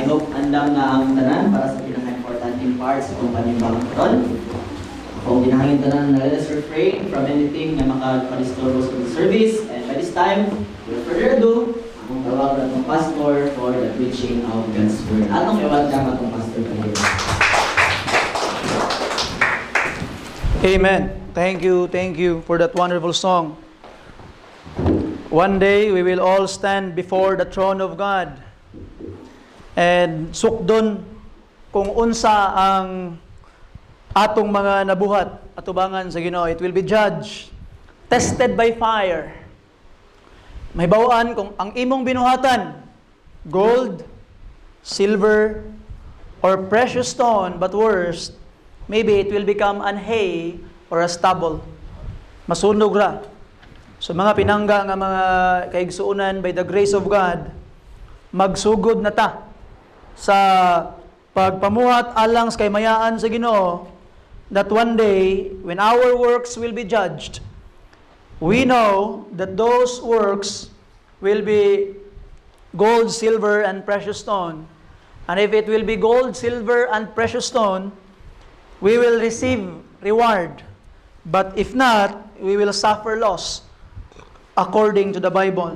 I hope andam na ang tanan para sa pinaka-importanting part sa kumpanyang bagong taon. Kung ginahangin tanan, let us refrain from anything na makapalistorbo sa service. And by this time, without further ado, akong tawag na itong pastor for the preaching of God's Word. Atong i-welcome atong pastor kayo. Amen. Thank you for that wonderful song. One day, we will all stand before the throne of God. And sukdon kung unsa ang atong mga nabuhat, atubangan sa Ginoo. It will be judged, tested by fire. May bawaan kung ang imong binuhatan, gold, silver, or precious stone, but worst, maybe it will become an hay or a stubble. Masunog ra. So mga pinangga nga mga kaigsuunan, by the grace of God, magsugod na ta sa pagpamuhat alang sa kaymayaan sa Ginoo, that one day, when our works will be judged, we know that those works will be gold, silver, and precious stone. And if it will be gold, silver, and precious stone, we will receive reward. But if not, we will suffer loss according to the Bible.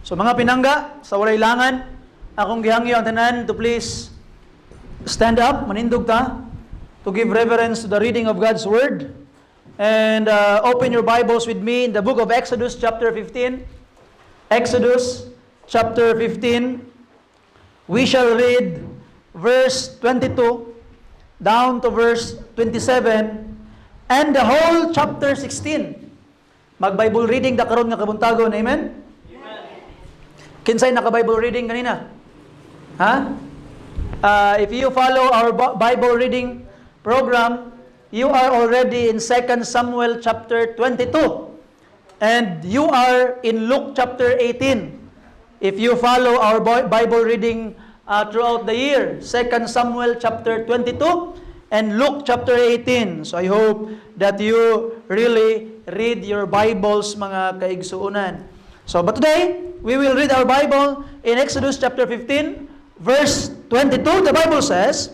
So mga pinangga, sa walay langan, akong gihangyo ang tanan to please stand up, manindog ta, to give reverence to the reading of God's Word. And open your Bibles with me in the book of Exodus chapter 15. Exodus chapter 15. We shall read verse 22 down to verse 27 and the whole chapter 16. Mag-Bible reading da karon nga kabuntagon. Amen? Kinsay naka-Bible reading kanina? Ha? If you follow our Bible reading program, you are already in 2 Samuel chapter 22. And you are in Luke chapter 18. If you follow our Bible reading throughout the year, 2 Samuel chapter 22 and Luke chapter 18. So I hope that you really read your Bibles, mga kaigsuunan. So, but today, we will read our Bible in Exodus chapter 15, verse 22. The Bible says,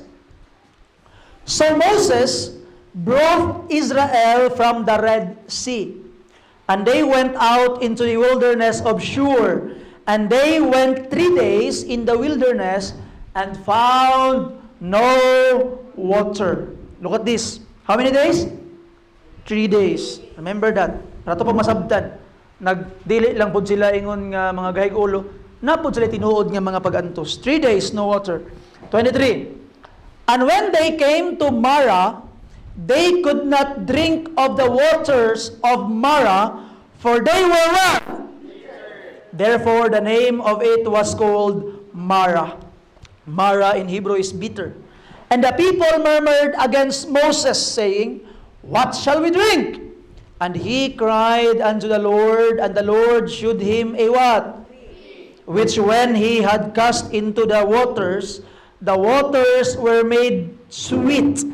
"So Moses brought Israel from the Red Sea, and they went out into the wilderness of Shur, and they went 3 days in the wilderness and found no water." Look at this. How many days? 3 days. Remember that. Rato pa masabtan. Nagdili lang pud sila ingon nga mga gahig ulo. Napod sila tinuod nga mga pag-antos. 3 days, no water. 23. "And when they came to Marah, they could not drink of the waters of Marah, for they were what? Therefore, the name of it was called Marah." Marah in Hebrew is bitter. "And the people murmured against Moses, saying, What shall we drink? And he cried unto the Lord, and the Lord shewed him a what? Which when he had cast into the waters were made sweet.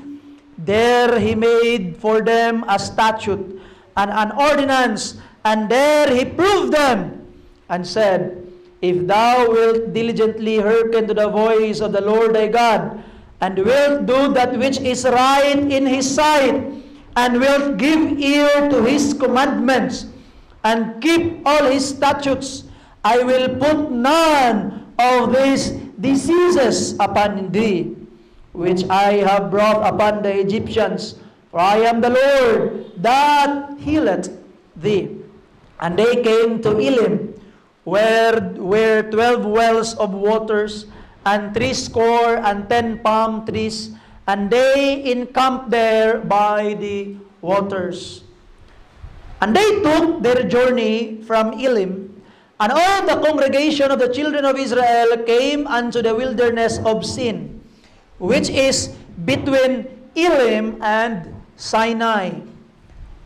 There he made for them a statute and an ordinance, and there he proved them, and said, If thou wilt diligently hearken to the voice of the Lord thy God, and wilt do that which is right in his sight, and wilt give ear to his commandments, and keep all his statutes, I will put none of these diseases upon thee, which I have brought upon the Egyptians, for I am the Lord that healeth thee. And they came to Elim, where were 12 wells of waters, and 70 palm trees, and they encamped there by the waters. And they took their journey from Elim, and all the congregation of the children of Israel came unto the wilderness of Sin, which is between Elim and Sinai,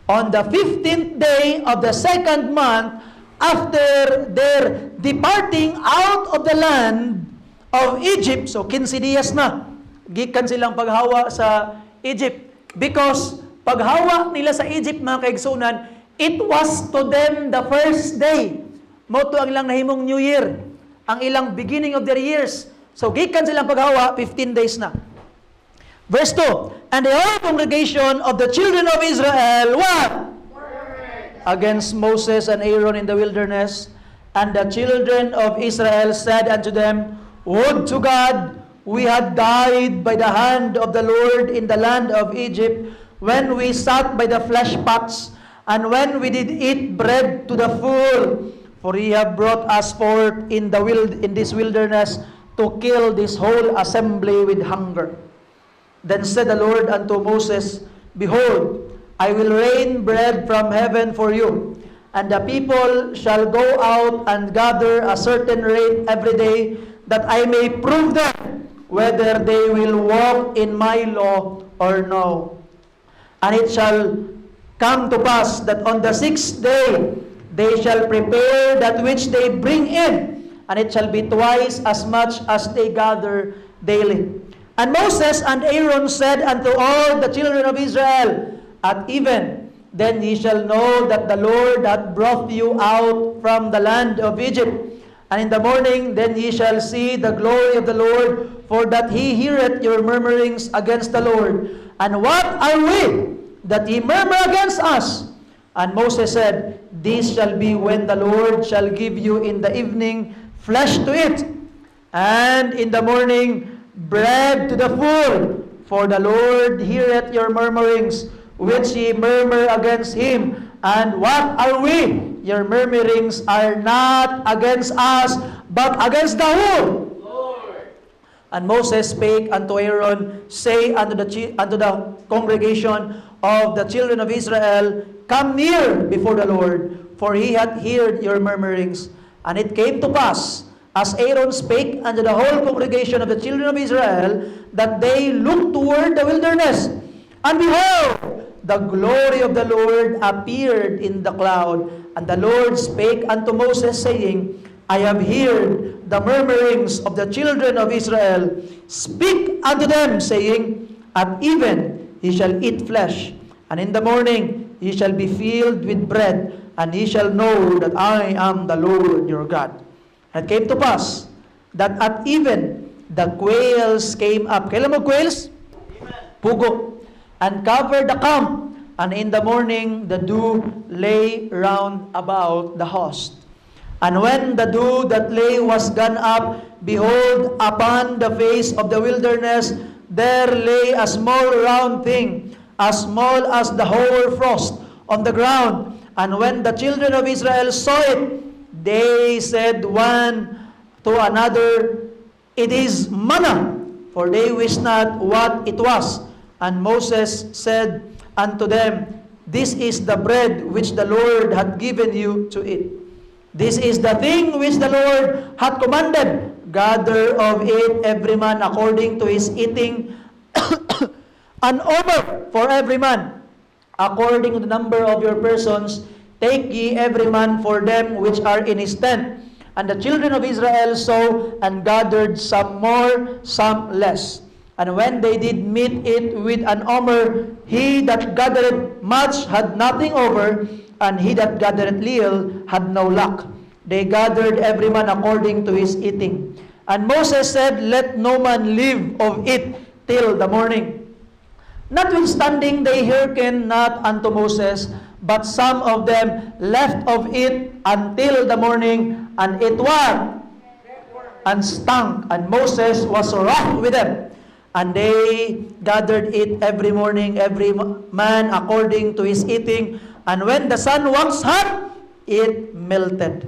on the 15th day of the 2nd month after their departing out of the land of Egypt. So 15 dias na gikan silang paghawa sa Egypt, because paghawa nila sa Egypt, mga kaigsunan, it was to them the first day. Mo to ang ilang nahimong New Year, ang ilang beginning of their years. So, gikan silang paghawa, 15 days na. Verse 2, and the whole congregation of the children of Israel, what? Against Moses and Aaron in the wilderness. And the children of Israel said unto them, would to God we had died by the hand of the Lord in the land of Egypt, when we sat by the flesh pots, and when we did eat bread to the full. For ye have brought us forth in this wilderness to kill this whole assembly with hunger. Then said the Lord unto Moses, behold, I will rain bread from heaven for you, and the people shall go out and gather a certain rate every day, that I may prove them whether they will walk in my law or no. And it shall come to pass that on the 6th day they shall prepare that which they bring in, and it shall be twice as much as they gather daily. And Moses and Aaron said unto all the children of Israel, at even then ye shall know that the Lord hath brought you out from the land of Egypt. And in the morning then ye shall see the glory of the Lord, for that he heareth your murmurings against the Lord. And what are we that ye murmur against us? And Moses said, this shall be when the Lord shall give you in the evening flesh to eat, and in the morning bread to the full. For the Lord heareth your murmurings, which ye murmur against him. And what are we? Your murmurings are not against us, but against the who? Lord. And Moses spake unto Aaron, say unto the congregation of the children of Israel, come near before the Lord, for he hath heard your murmurings. And it came to pass, as Aaron spake unto the whole congregation of the children of Israel, that they looked toward the wilderness, and behold, the glory of the Lord appeared in the cloud. And the Lord spake unto Moses, saying, I have heard the murmurings of the children of Israel. Speak unto them, saying, at even he shall eat flesh, and in the morning he shall be filled with bread, and he shall know that I am the Lord your God. And it came to pass that at even the quails came up. Kailan mo quails? Pugo. And covered the camp, and in the morning the dew lay round about the host. And when the dew that lay was gone up, behold, upon the face of the wilderness there lay a small round thing, as small as the hoar frost on the ground. And when the children of Israel saw it, they said one to another, it is manna, for they wist not what it was. And Moses said unto them, this is the bread which the Lord hath given you to eat. This is the thing which the Lord hath commanded. Gather of it every man according to his eating, an omer for every man, according to the number of your persons. Take ye every man for them which are in his tent. And the children of Israel saw and gathered, some more, some less. And when they did meet it with an omer, he that gathered much had nothing over, and he that gathered little had no lack. They gathered every man according to his eating. And Moses said, let no man live of it till the morning. Notwithstanding, they hearkened not unto Moses, but some of them left of it until the morning, and it what? And stank. And Moses was wroth with them. And they gathered it every morning, every man according to his eating. And when the sun waxed hot, it melted.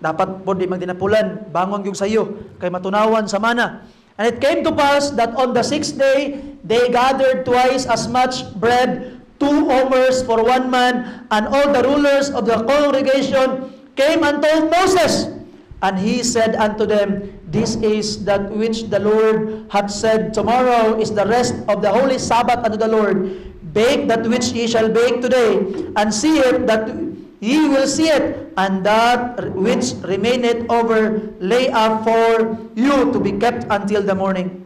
Dapat po di magdinapulan, bangon yung sayo, kay matunawan sa mana. And it came to pass that on the 6th day, they gathered twice as much bread, 2 omers for one man. And all the rulers of the congregation came and told Moses. And he said unto them, this is that which the Lord hath said, tomorrow is the rest of the holy Sabbath unto the Lord. Bake that which ye shall bake today, and see it that ye will see it, and that which remaineth over lay up for you to be kept until the morning.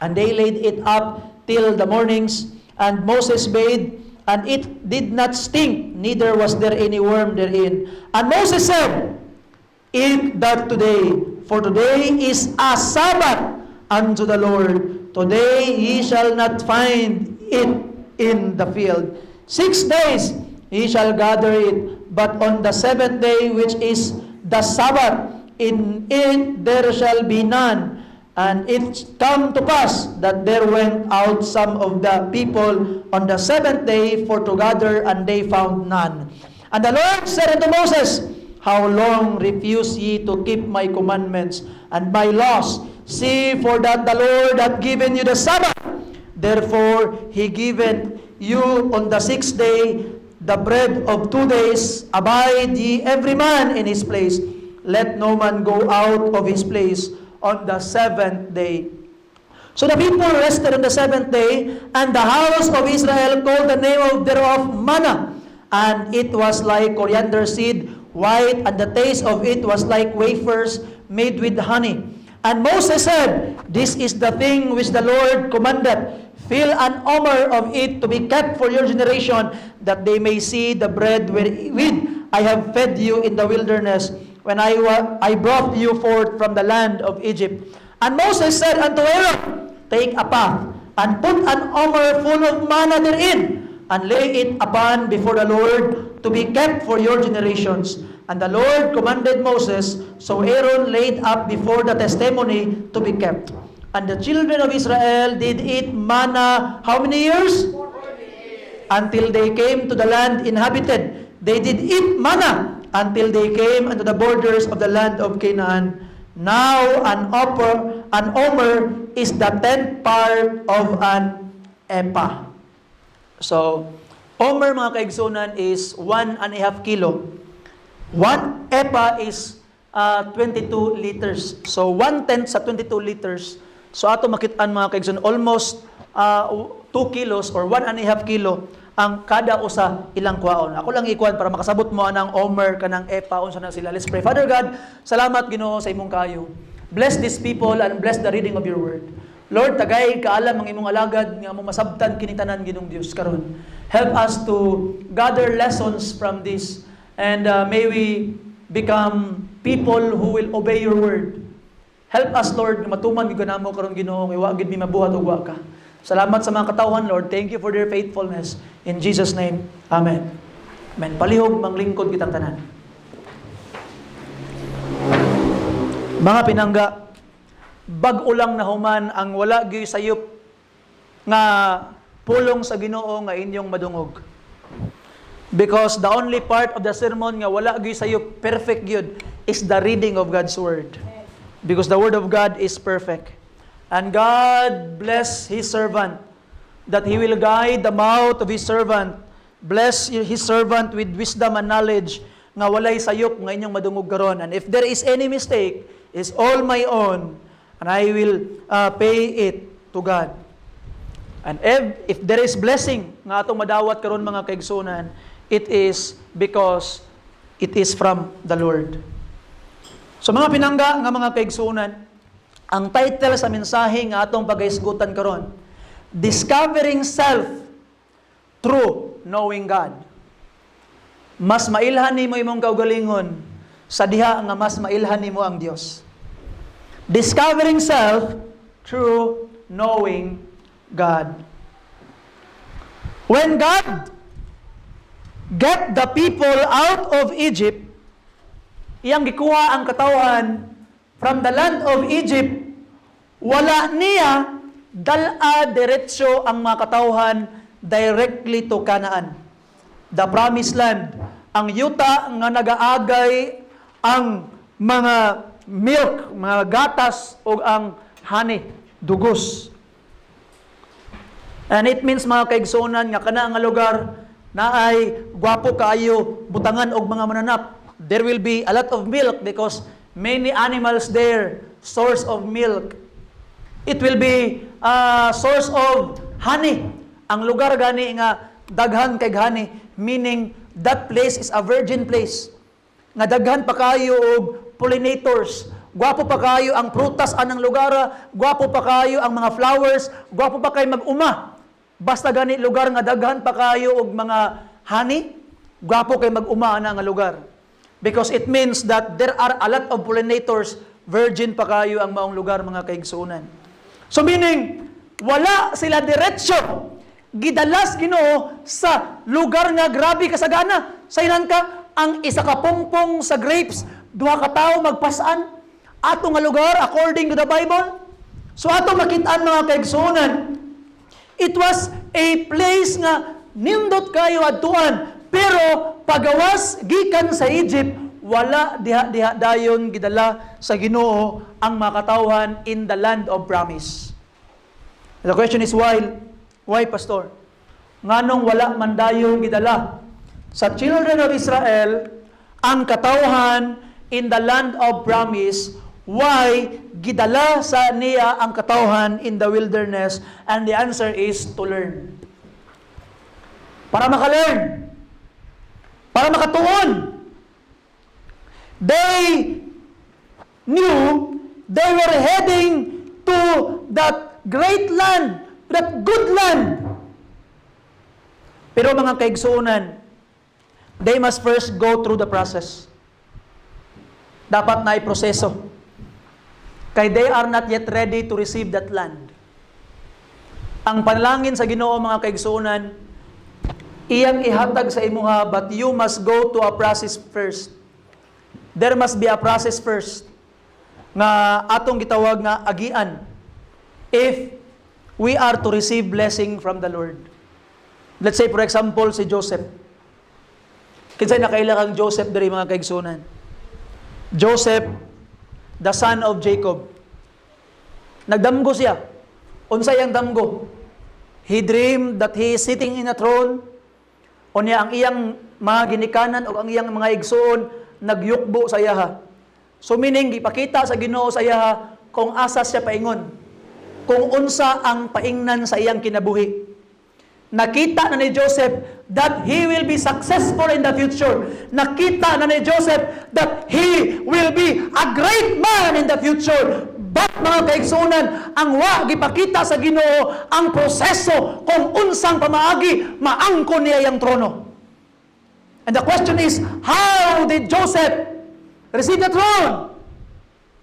And they laid it up till the mornings, and Moses bade, and it did not stink, neither was there any worm therein. And Moses said, eat that today, for today is a Sabbath unto the Lord. Today ye shall not find it in the field. 6 days ye shall gather it, but on the 7th day, which is the Sabbath, in it there shall be none. And it come to pass that there went out some of the people on the 7th day for to gather, and they found none. And the Lord said unto Moses, How long refuse ye to keep my commandments and my laws? See, for that the Lord hath given you the Sabbath. Therefore he given you on the 6th day the bread of 2 days. Abide ye every man in his place. Let no man go out of his place on the 7th day. So the people rested on the 7th day, and the house of Israel called the name of thereof manna. And it was like coriander seed, white, and the taste of it was like wafers made with honey. And Moses said, This is the thing which the Lord commanded. Fill an omer of it to be kept for your generation, that they may see the bread wherewith I have fed you in the wilderness, when I brought you forth from the land of Egypt. And Moses said unto Aaron, Take a path, and put an omer full of manna therein, and lay it upon before the Lord, to be kept for your generations. And the Lord commanded Moses, so Aaron laid up before the testimony to be kept. And the children of Israel did eat manna how many years? 40 years. Until they came to the land inhabited. They did eat manna until they came unto the borders of the land of Canaan. Now an omer is the 10th part of an ephah. So, omer mga kaigsunan is 1.5 kilo. 1 ephah is 22 liters. So 1/10 sa 22 liters. So ato makitaan mga kaigsunan, almost 2 kilos or 1.5 kilo ang kada usa ilang kwaon. Ako lang ikuan para makasabot mo anang omer kanang ephah unsa na sila. Let's pray. Father God, salamat Ginoo sa imong kayo. Bless these people and bless the reading of your word. Lord, tagay kaalam ang imong alagad nga among masabtan kinitanan Ginong Dios karon. Help us to gather lessons from this, and may we become people who will obey your word. Help us, Lord, matuman gyud namo karon Ginoo kay wa gid mi mabuhat og wa ka. Salamat sa mga katawhan, Lord. Thank you for their faithfulness. In Jesus' name, Amen. Amen. Palihog, manglingkod kitang tanan. Mga pinangga, bag-o lang na human ang wala gyud sayop nga pulong sa Ginoo nga inyong madungog. Because the only part of the sermon nga wala gyud sayop perfect gyud is the reading of God's word. Because the word of God is perfect. And God bless His servant, that He will guide the mouth of His servant. Bless His servant with wisdom and knowledge, nga walay sayop nga inyong madungog karon. And if there is any mistake, it's all my own, and I will pay it to God. And if there is blessing nga atong madawat karon mga kaigsunan, it is because it is from the Lord. So mga pinangga nga mga kaigsunan, ang title sa mensahe nga atong pagahisgutan karon, Discovering Self Through Knowing God. Mas mailhan nimo imong kaugalingon sa diha nga mas mailhan nimo ang Dios. Discovering self through knowing God. When God get the people out of Egypt, iyang gikuha ang katawhan from the land of Egypt, wala niya dala diretso ang mga katawhan directly to Canaan, the promised land. Ang yuta nga nagaagay ang mga milk, mga gatas o ang honey, dugos. And it means mga kaigsunan nga kana nga lugar na ay gwapo kaayo butangan og mga mananap. There will be a lot of milk because many animals there, source of milk. It will be a source of honey. Ang lugar gani nga daghan kay honey, meaning that place is a virgin place. Nga daghan pa kayo og pollinators. Gwapo pa kayo ang prutas anang lugar, gwapo pa kayo ang mga flowers, gwapo pa kayo mag-uma. Basta gani lugar nga daghan pa kayo og mga honey, gwapo kay mag-uma ana nga lugar. Because it means that there are a lot of pollinators, virgin pa kayo ang maong lugar mga kaigsunan. So meaning, wala sila diretsyo. Gidalas Ginoo sa lugar nga grabe kasagana. Saynan ka, ang isa ka pongpong sa grapes, duha ka tawo magpasaan. Ato nga lugar, according to the Bible. So ato makitaan mga kaigsuonan, it was a place nga nindot kayo adtuan, pero pagawas gikan sa Egypt, wala diha dayon gidala sa Ginoo ang makatawhan in the land of promise. The question is why? Why, Pastor? Nganong wala man dayon gidala sa children of Israel ang katawhan in the land of promise? Why gidala sa niya ang katawhan in the wilderness? And the answer is to learn. Para maka-learn. Para makatuon. They knew they were heading to that great land, that good land. Pero mga kaigsuonan, they must first go through the process. Dapat na iproseso. Kay they are not yet ready to receive that land. Ang panalangin sa Ginoo mga kaigsuonan, iyang ihatag sa imuha, but you must go to a process first. There must be a process first nga atong gitawag nga agian if we are to receive blessing from the Lord. Let's say for example si Joseph. Kinsay nakailangang Joseph diri mga kaigsuonan? Joseph, the son of Jacob. Nagdamgo siya. Unsay ang damgo? He dreamed that he is sitting in a throne. Unya ang iyang mga ginikanan o ang iyang mga igsoon nagyukbo sa iyaha. So meaning gipakita sa Ginoo sa iyaha kung asa siya paingon. Kung unsa ang paingnan sa iyang kinabuhi. Nakita na ni Joseph that he will be successful in the future. Nakita na ni Joseph that he will be a great man in the future. But mga kaigsuonan, ang wa gipakita sa Ginoo ang proseso kung unsang pamaagi maangkon niya yang trono. And the question is, how did Joseph receive the throne?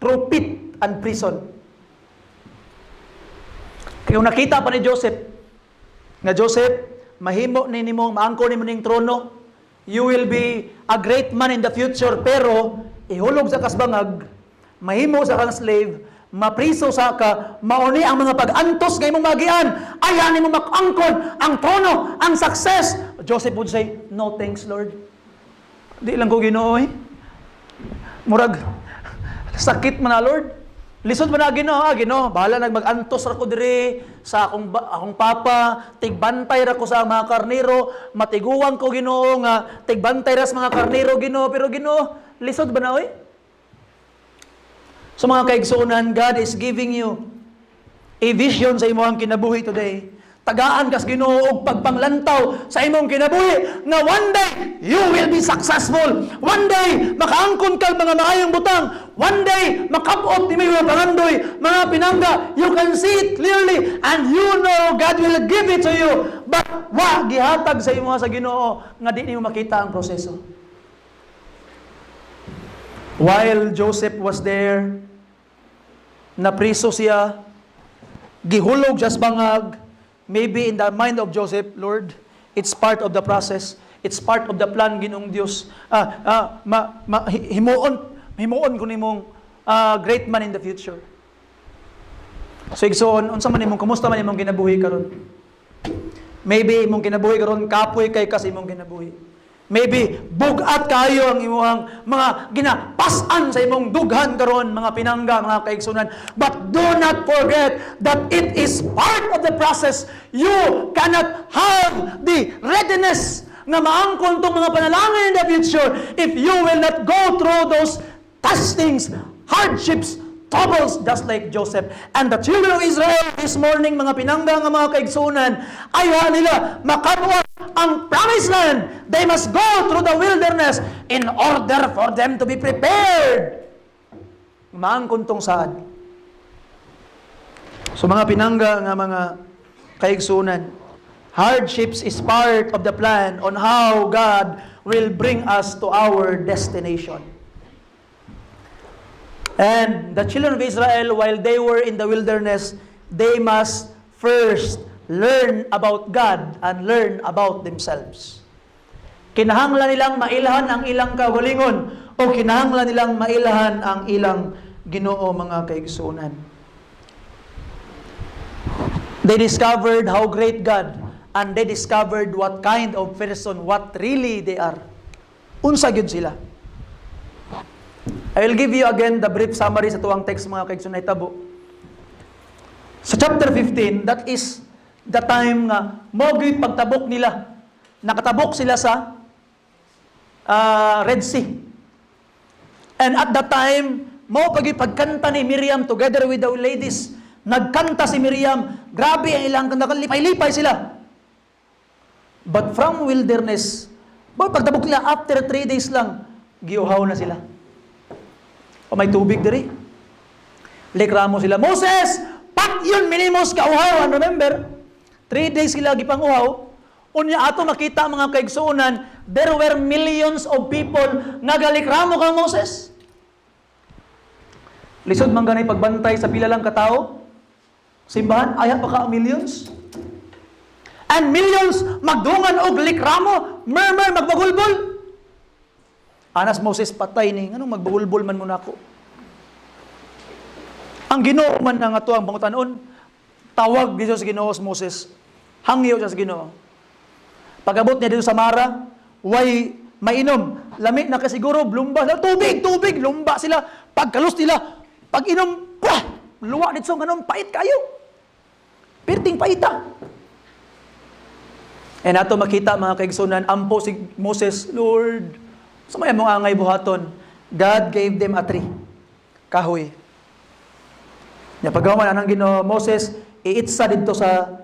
Through pit and prison. Kaya nakita pa ni Joseph, nga Joseph, mahimo ni nimong maangkon nimo ning trono, you will be a great man in the future, pero ihulog sa kasbangag, mahimo sa kang slave, mapriso sa ka, mauni ang mga pag-antos nga imong magian, ayan nimo makangkon ang trono, ang success. Joseph would say, no thanks Lord. Di lang ko Ginoo eh. Murag, sakit man na Lord. Lisod man na Ginoo, Ginoo, bahala mag-antos ra ko diri sa akong papa, tigbantay ra ko sa mga karnero, matiguang ko Ginoo nga tigbantay ra sa mga karnero Ginoo, pero Ginoo, lisod ba na oy? So mga kaigsuonan, God is giving you a vision sa imong kinabuhi today. Tagaan kas Ginoo og pagpanglantaw sa imong kinabuhi nga one day you will be successful. One day makaangkon kag mga maayong butang. One day makabot ni mga pangandoy, mga pinangga. You can see it clearly and you know God will give it to you. But wa gihatag sa imo sa Ginoo nga di nimo makita ang proseso. While Joseph was there, napriso siya, gihulog siya sa bangag. Maybe in the mind of Joseph, Lord, it's part of the process. It's part of the plan Ginoong Dios. Himuon ko nimong great man in the future. So igsoon, unsa man imong kumusta man imong kinabuhi karon? Maybe imong kinabuhi karon kapoy kay kas imong kinabuhi. Maybe bugat kayo ang imong mga ginapasan sa imong dughan karon, mga pinangga, mga kaigsunan. But do not forget that it is part of the process. You cannot have the readiness na maangkon tong mga panalangin in the future if you will not go through those testings, hardships, troubles, just like Joseph. And the children of Israel this morning, mga pinangga nga mga kaigsunan, ayaw nila makabuhat ang promised land. They must go through the wilderness in order for them to be prepared. Maangkon tong saad. So mga pinangga nga mga kaigsunan, hardships is part of the plan on how God will bring us to our destination. And the children of Israel, while they were in the wilderness, they must first learn about God and learn about themselves. Kinahanglan nilang mailahan ang ilang kagalingon o kinahanglan nilang mailahan ang ilang Ginoo, mga kaigsuonan. They discovered how great God, and they discovered what kind of person, what really they are. Unsa gyud sila. I will give you again the brief summary sa tuwang text, mga kaigsuonan, hitabo. Sa chapter 15, that is the time nga mo gyud pagtabok nila. Nakatabok sila sa Red Sea. And at that time, mo pagkanta ni Miriam together with the ladies. Nagkanta si Miriam, grabe ang ilang kanta, lipay-lipay sila. But from wilderness, pagtabok nila, after 3 days lang, giuhaw na sila. O may tubig diri. Likramo sila, Moses, pak yun, minimos kauhawan, remember? 3 days sila gipang uhaw. Unya ato makita mga kaigsuonan, there were millions of people nga galikramo kang Moses. Lisod man ganay pagbantay sa pila lang katao. Simbahan, aya pa ka millions. And millions magdungan og likramo, murmur, magbagulbol. Anas Moses patay ni, anong magbagulbol man muna ako. Ang Ginoo man ang ato ang pangutanon, tawag dito sa Ginoo si Moses. Hangyo siya sa Ginoo. Pag-abot niya dito sa Mara, way mainom. Lamig na kasiguro, lumba. Tubig, lumba sila. Pagkalos nila, pag-inom, luwa dito sa ganun, pait kayo. Perting paita. And ato makita mga kaigsunan, ampo si Moses, Lord, sa may mong angay buhaton, God gave them a tree. Kahoy. Nya paggaman anang Ginoo, Moses, iitsa dito sa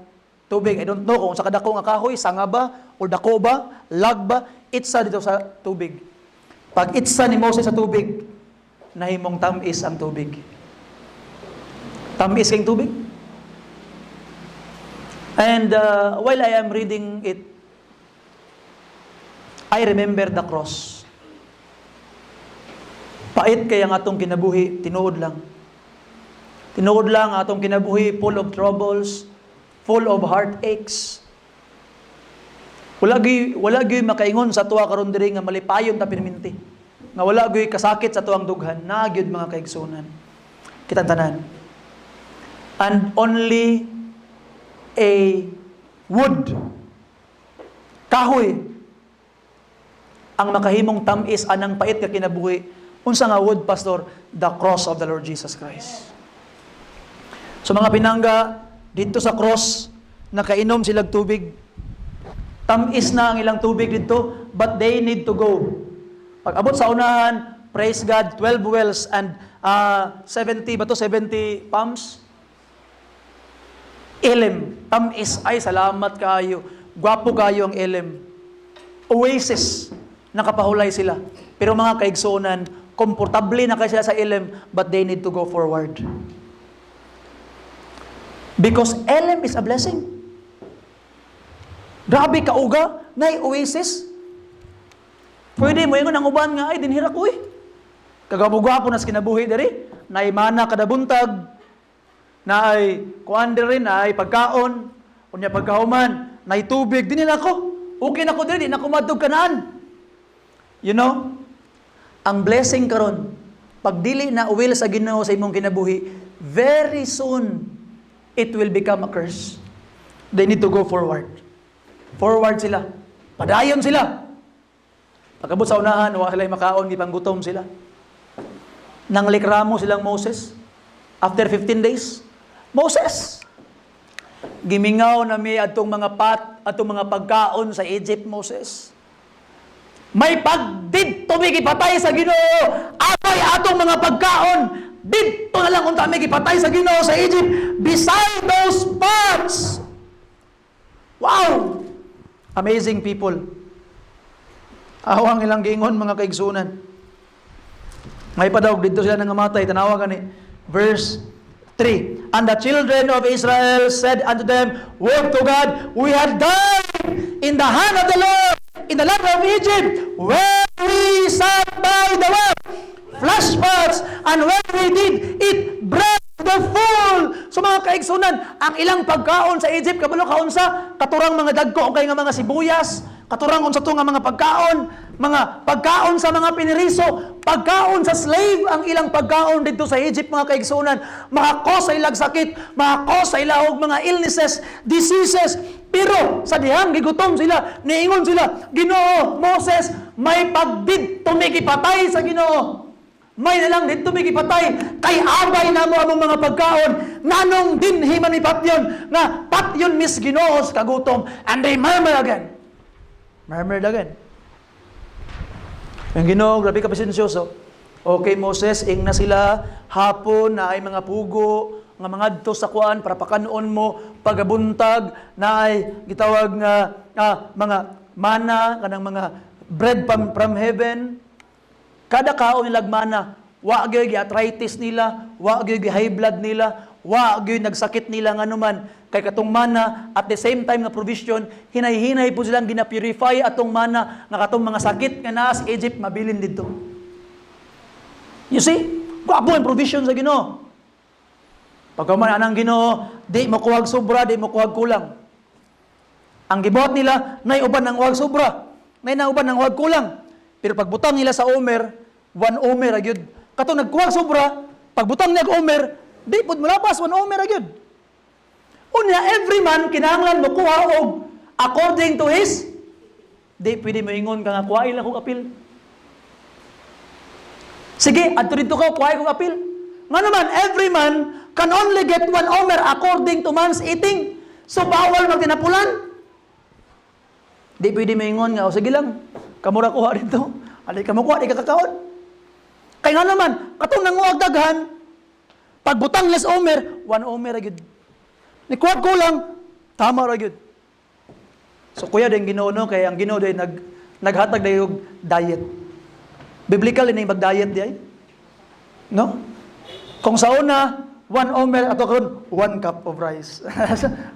tubig. I don't know kung sa kadako nga kahoy, sanga ba, o dako ba, lag ba, itsa dito sa tubig. Pag itsa ni Moses sa tubig, nahimong tamis ang tubig. Tamis ang tubig. And while I am reading it, I remember the cross. Pait kaya nga atong kinabuhi, tinuod lang. Tinuod lang atong kinabuhi, full of troubles, full of heartaches. Wala gyud makaingon sa tuwa karon diri nga malipayon ta pirminti. Nga wala gyud kasakit sa tuwang dughan, na gyud mga kaigsunan. Kitang tanan. And only a wood, kahoy, ang makahimong tamis anang pait nga kinabuhi. Unsa nga wood, pastor? The cross of the Lord Jesus Christ. So mga pinangga, dito sa cross, nakainom silang tubig. Tamis na ang ilang tubig dito, but they need to go. Pag abot sa unahan, praise God, 12 wells and 70 palms. Elim, tamis, ay salamat kayo. Gwapo kayo ang Elim. Oasis, nakapahulay sila. Pero mga kaigsunan, komportable na kayo sila sa Elim, but they need to go forward. Because Elim is a blessing. Grabe kauga, na oasis. Pwede mo yung ang uban nga, ay dinhira ko eh. Kagabugapo na sa kinabuhi dari, na mana kada buntag, na ay kuan rin, na ay pagkaon, unya pagkahuman, na ay tubig, din nila ako. Okay na ko din, di na kumadtog kanaan. You know, ang blessing karon, pag dili na uwil sa Ginoo sa imong kinabuhi, very soon, it will become a curse. They need to go forward. Forward sila. Padayon sila. Pagkabot sa unahan, wala sila makaon, gipanggutom sila. Nang likramo silang Moses, after 15 days, Moses, gimingaw na mi atong mga atong mga pagkaon sa Egypt, Moses. May pagdidto mi gipatay sa Ginoo, apay atong mga pagkaon, didto na lang unta mi gipatay sa Ginoo sa Egypt, beside those pots. Wow! Amazing people. Awang ilang giingon mga kaigsunan. May padawg dito sila nangamatay, tanawa gani. Verse 3. And the children of Israel said unto them, would to God, we had died in the hand of the Lord, in the land of Egypt, where we sat by the well, flesh pots, and when we did eat bread of bountiful. So mga kaigsunan, ang ilang pagkaon sa Egypt, kabalo kaunsa, katurang mga dagko o kay nga mga sibuyas, katurang unsa to nga mga pagkaon sa mga piniriso, pagkaon sa slave, ang ilang pagkaon dito sa Egypt mga kaigsunan, makakos sa ilang sakit, makakos sa ilang mga illnesses, diseases. Pero sa dihang gigutom sila, niingon sila, Ginoo, Moses, may pagdid tumikipatay sa Ginoo. May nalang dito may kipatay, kay abay na mo among mga pagkaon, nanong din himan ni patyon, nga patyon mis Ginoos kagutom, and they murmur again. Murmured again. Ang Ginoo, grabe ka pasensyoso. Okay, Moses, ing na sila, hapon na ay mga pugo, nga mga adto sa kuan, para pakanon mo, pagabuntag, na ay gitawag nga mga mana, kanang mga bread from heaven. Kada kaon nilag mana, wa gyud arthritis nila, wa gyud high blood nila, wa gyud nagsakit nila nga naman. Kay katong mana at the same time nga provision, hinay-hinay po silang gina-purify atong mana nga katong mga sakit nga naa sa Egypt mabilin didto. You see? Kuapo ang provision sa Ginoo. Pagkaman anang Ginoo, di mo kuwag sobra, di mo kuwag kulang. Ang gibuhat nila, nay uban ng huwag sobra, nay na uban ng huwag kulang. Pero pagbutang nila sa omer, 1 omer agyud. Katong nagkuwag sobra, pagbutang niya omer, di pud malapas 1 omer agyud. Unya every man kinahanglan mo kuha og according to his, di pwede mo ingon ka nga kuha ila kog apil. Sige, adto dito ka kuha kog apil. Nga naman every man can only get 1 omer according to man's eating. So bawal magtinapulan. Di pwede mo ingon nga, o sige lang, kamura kuha dito. Alay ka mo kuha, di ka kakaon. Kaya nga naman, katong nanguwag daghan, pagbutang les omer, 1 omer agad. Ni kuwag ko lang, tama agad. So kuya din Ginoo no, kaya ang Ginoo din naghatag na yung diet. Biblical din yung mag-diet di ay. No? Kung sa una, 1 omer, ato karon 1 cup of rice.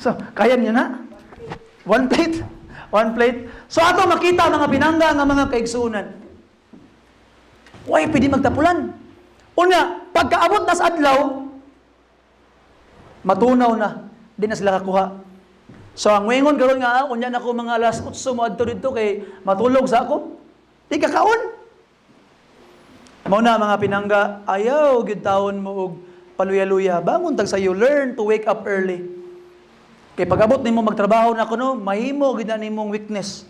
So, kaya niyo na? 1 plate? 1 plate. So ato makita mga pinangga nga mga kaigsunan. Way pwede magtapulan. Una, pagkaabot na sa adlaw, matunaw na. Di na sila kakuha. So ang wingon karon nga, kunya na ko mga alas 8 mo adto dito kay matulog sa ako. Di kakaon. Mao na mga pinangga, ayaw gid taon mo og paluya-luya. Bangon tag sayo, learn to wake up early. Kay pag-abot nimo magtrabaho na kuno, mahimo gid na nimong weakness.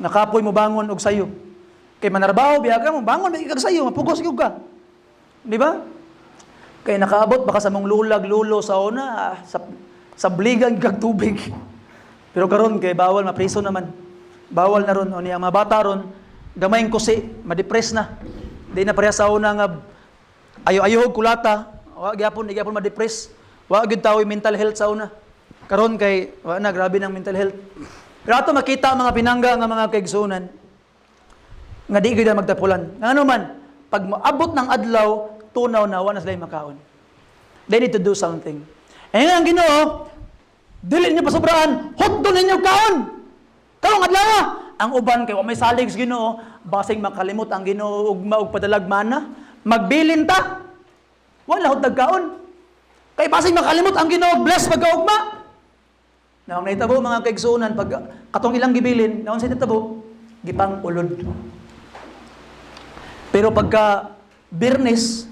Nakapoy mo bangon og sayo. Kay manarbaho biya ka mo bangon kag sayo, mapugos gyud ka. Di ba? Kay nakaabot baka sa mong lulag lulo sa una sa bligan kag tubig. Pero karon kay bawal mapriso naman. Bawal na ron o niya mga bata ron gamayng kusi, ma-depress na. Di na pareha sa una nga ayo-ayo og kulata, wa gyapon ma-depress. Wa gyud tawo mental health sa una. Karon kay wa na grabe ng mental health. Pero ato makita ang mga pinangga nga mga kaigsunan nga di gyud magtapulan. Ngano man pag moabot ng adlaw, tunaw na wa na sila makaon. They need to do something. Eh ang Ginoo, dili niyo pasobraan, hotdon ninyo kaon. Karong adlaw ang uban kay wa may salig sa Ginoo, basing makalimot ang Ginoo ug padalag mana, magbilin ta. Wala hot kaon. Kay basing makalimot ang Ginoo, bless pagkaugma. Naong naitabo mga kaigsunan, pag katong ilang gibilin, naon sa natabo, gipang ulod. Pero pagka Birnis,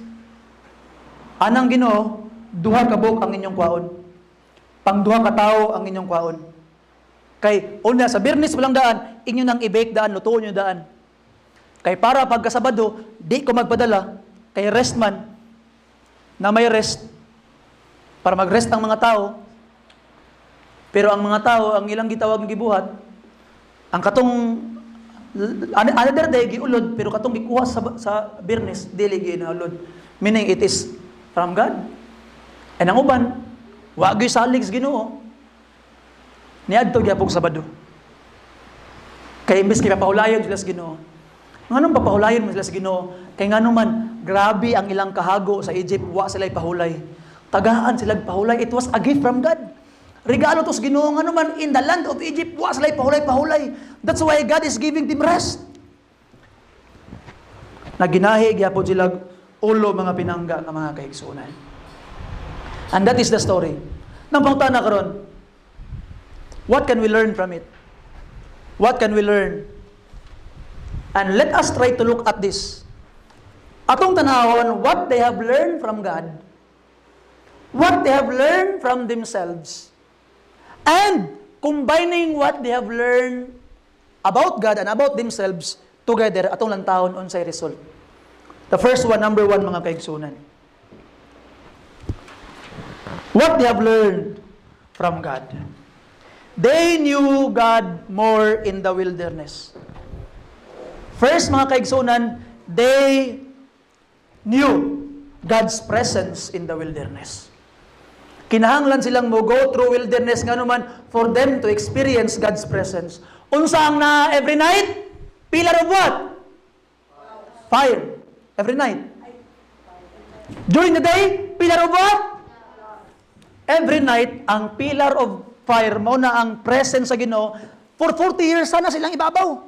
anang Ginoo, duha ka buok ang inyong kwaon. Pang duha ka tawo ang inyong kwaon. Kay una sa Birnis walang daan, inyo nang i-bake daan, lutuon nyo daan. Kay para pagka Sabado, di ko magpadala, kay rest man, na may rest, para mag-rest ang mga tao. Pero ang mga tao, ang ilang gitawag ng gibuhat, ang katong another day giulod, pero katong gikuha sa Birnis, dili ginaulod. Meaning it is from God. And ang uban, wa gyud salig sa Ginoo. Niadto gyapon Sabado. Kay imbes kay papahulayon sila sa Ginoo. Nganong papahulayon mo sila sa Ginoo? Kay ngano man grabe ang ilang kahago sa Egypt, wa sila ipahulay. Tagaan sila pahulay. It was a gift from God. Regalo to sa Ginoo ngano man in the land of Egypt, wa sila pahulay. That's why God is giving them rest. Naginahi gyapon sila ulo mga pinangga nga mga kaigsunan. And that is the story. Nang pangutana na karon, what can we learn from it? What can we learn? And let us try to look at this. Atong tanawon, what they have learned from God, what they have learned from themselves, and combining what they have learned about God and about themselves together, atong lantawon unsay result. The first one, number one, mga kaigsunan. What they have learned from God. They knew God more in the wilderness. First, mga kaigsunan, they knew God's presence in the wilderness. Kinahanglan silang mo go through wilderness nga naman for them to experience God's presence. Unsa ang na every night? Pillar of what? Fire. Every night. During the day, pillar of what? Every night, ang pillar of fire mo na ang presence sa Ginoo. For 40 years sana silang ibabaw.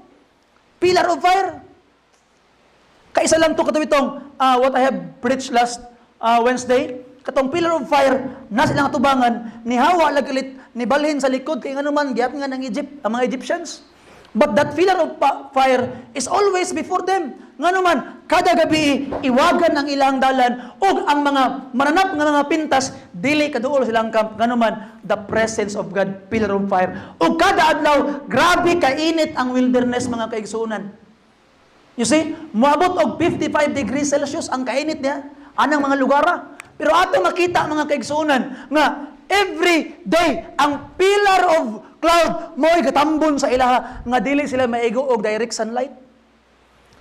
Pillar of fire. Kaisa lang to katong what I have preached last Wednesday. Katong pillar of fire na silang atubangan ni Hawa lagalit ni balhin sa likod kay ngano man giap nga ng Egypt ang mga Egyptians. But that pillar of fire is always before them. Ngano man kada gabi iwagan ang ilang dalan ug ang mga mananap nga mga pintas dili kaduol silang camp. Ngano man the presence of God, pillar of fire. Ug kada adlaw grabe kainit ang wilderness mga kaigsuonan. You see, moabot og 55 degrees Celsius ang kainit niya anang mga lugara. Pero ato makita mga kaigsuonan nga every day ang pillar of cloud mo'y katambon sa ilaha nga dili sila maigo og direct sunlight.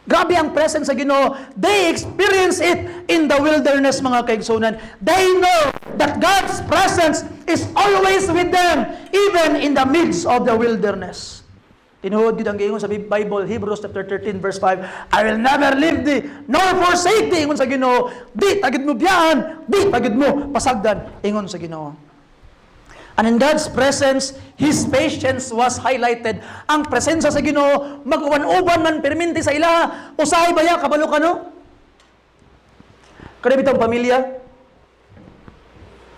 Grabe ang presence sa Ginoo. They experience it in the wilderness mga kaigsuonan. They know that God's presence is always with them even in the midst of the wilderness. Tinuod gid ang giingon sa Bible, Hebrews chapter 13 verse 5, I will never leave thee nor forsake thee, ingon sa Ginoo. Di tagid mo biyaan, di tagid mo pasagdan, ingon sa Ginoo. And in God's presence, His patience was highlighted. Ang presensya sa Ginoo, mag-uban man perminti sa ilaha, usahay baya kabalo ka no? Kada bitong pamilya,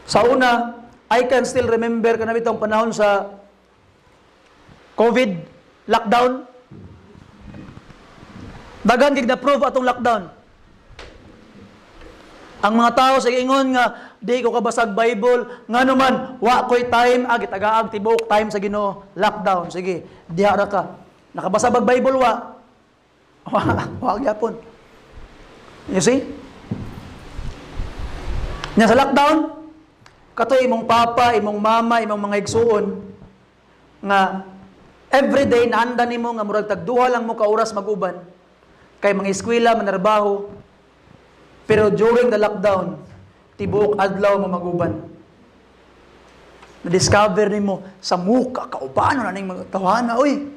sa una, I can still remember kada bitong panahon sa COVID, lockdown. Dagan gid na-prove atong lockdown. Ang mga tao sa ingon nga di ko kabasag Bible, ngano man wa koy time tagaag tibuok time sa Ginoo. Lockdown, sige, diha ra ka. Nakabasa bag Bible wa? Wa gyapon. You see? Nya sa lockdown, katoy imong papa, imong mama, imong mga igsuon nga every day naanda nimo nga murag tagduha lang mo ka oras mag-uban kay mga eskwela manarbaho. Pero during the lockdown, tibuok adlaw mo mag-uban. Na-discover nimo sa muka kaubano na ning mga tawana oy.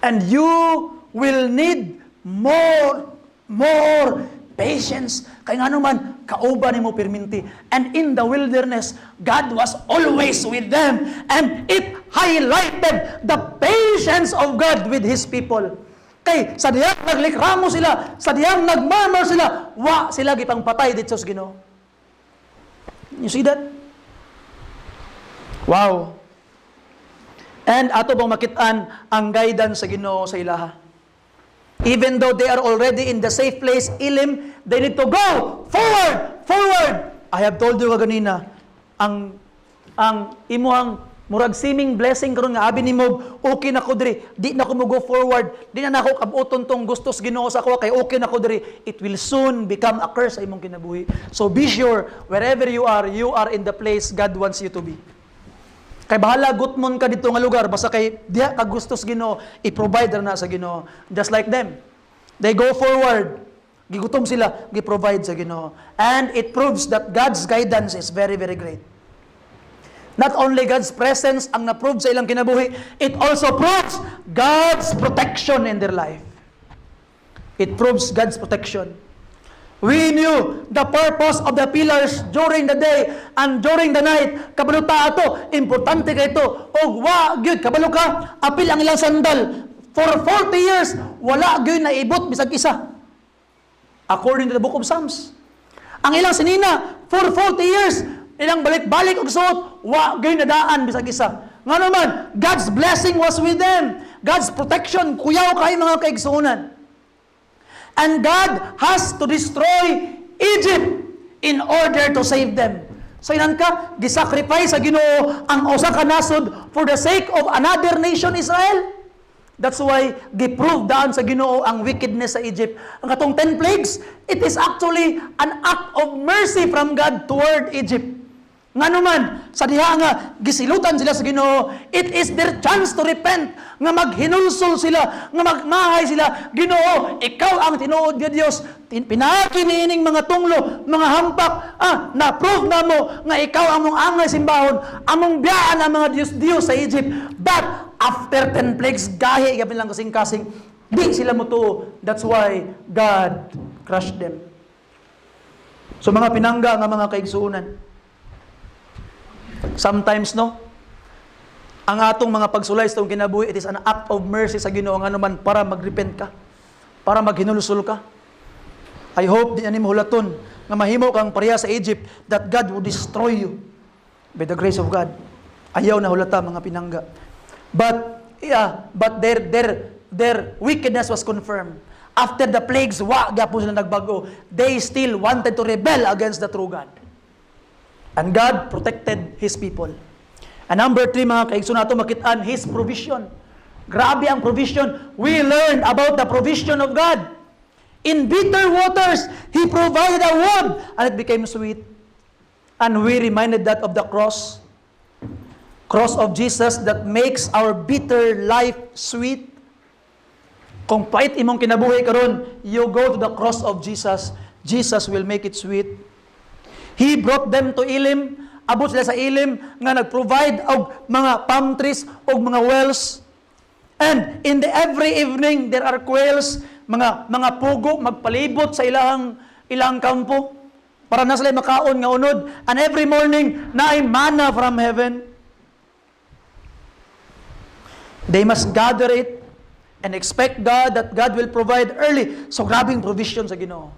And you will need more patience kay ngano man kauban nimo perminti. And in the wilderness, God was always with them, and it highlighted the patience of God with His people. Kay sa diyang naglikramo sila, sa diyang nagmurmur sila, wa sila gipang patay dito sa Ginoo. You see that? Wow. And ato bang makitaan ang guidance sa Ginoo sa ilaha. Even though they are already in the safe place, Elim, they need to go forward. I have told you kanina, ang imuhang murag seeming blessing karon nga abi nimo okay na ko diri, di na ko mo go forward, di na nako kabuton tong gustos Ginoo sa ako kay okay na ko diri, it will soon become a curse sa imong kinabuhi. So be sure wherever you are in the place God wants you to be. Kay bahala gutmon ka dito nga lugar basta kay diha ka gustos Ginoo, i-provide na sa Ginoo. Just like them, they go forward, gigutom sila, gi-provide sa Ginoo. And it proves that God's guidance is very, very great. Not only God's presence ang na-prove sa ilang kinabuhi, it also proves God's protection in their life. It proves God's protection. We knew the purpose of the pillars during the day and during the night. Kabalo ta ato, importante kay ito. O wa gyud kabalo ka, apil ang ilang sandal. For 40 years, wala gyud na ibot bisag isa. According to the book of Psalms. Ang ilang sinina, for 40 years, ilang balik-balik og suot, wa gyud nadaan bisag isa. Nga naman, God's blessing was with them. God's protection, kuyaw kay mga kaigsuonan. And God has to destroy Egypt in order to save them. So inan ka, gisacrifice sa Ginoo ang usa ka nasod for the sake of another nation, Israel. That's why giprove daan sa Ginoo ang wickedness sa Egypt. Ang katong 10 plagues, it is actually an act of mercy from God toward Egypt. Nga naman, sa diha nga, gisilutan sila sa Ginoo, it is their chance to repent, nga maghinulsol sila, nga magmahay sila. Ginoo, ikaw ang tinuod nga Dios. Pinakiniining mga tunglo, mga hampak, na-prove na mo nga ikaw ang mong angay simbahon, among biyaan ang mga Diyos sa Egypt. But after 10 plagues, gahi gabi lang kasing-kasing, di sila mutuo. That's why God crushed them. So mga pinangga nga mga kaigsuunan, sometimes, no, ang atong mga pagsulay sa itong kinabuhi, it is an act of mercy sa Ginoo nga naman para mag-repent ka, para maghinulsol ka. I hope di ani mahulaton nga mahimo kang pareha sa Egypt, that God will destroy you by the grace of God. Ayaw na hulata mga pinangga. But their wickedness was confirmed. After the plagues, gyapon sila nagbago. They still wanted to rebel against the true God. And God protected His people. And number 3, mga kaigsoon nato, makitaan His provision. Grabe ang provision. We learned about the provision of God. In bitter waters, He provided a wood, and it became sweet. And we reminded that of the cross of Jesus that makes our bitter life sweet. Kung pait imong kinabuhi karon, you go to the cross of Jesus, Jesus will make it sweet. He brought them to Elim. Abot sila sa Elim nga nag-provide og mga palm trees og mga wells. And in the every evening there are quails, mga pugo magpalibot sa ilang kampo para na sila makaon nga unod. And every morning naay manna from heaven. They must gather it and expect that God will provide early. So grabing provision sa Ginoo.